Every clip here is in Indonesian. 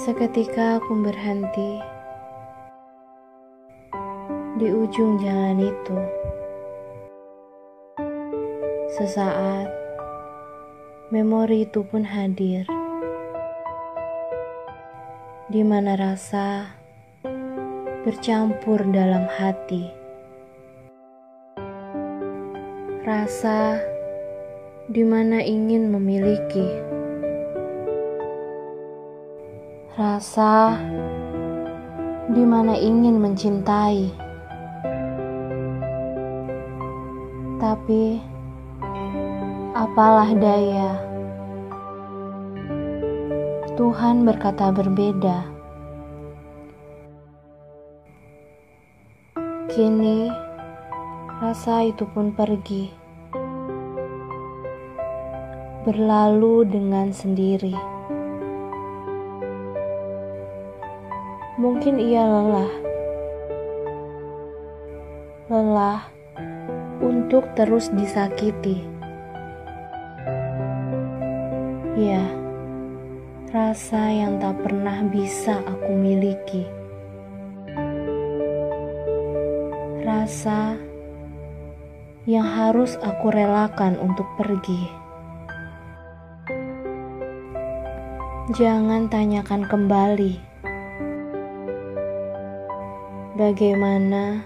Seketika aku berhenti di ujung jalan itu. Sesaat, memori itu pun hadir, di mana rasa bercampur dalam hati. Rasa di mana ingin memiliki. Rasa di mana ingin mencintai. Tapi apalah daya, Tuhan berkata berbeda. Kini rasa itu pun pergi, berlalu dengan sendiri. Mungkin ia lelah untuk terus disakiti. Ya, rasa yang tak pernah bisa aku miliki. Rasa yang harus aku relakan untuk pergi. Jangan tanyakan kembali bagaimana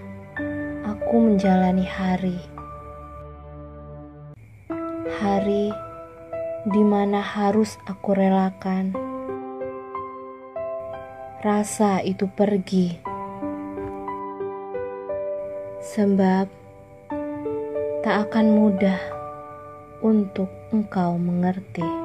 aku menjalani hari di mana harus aku relakan rasa itu pergi, sebab tak akan mudah untuk engkau mengerti.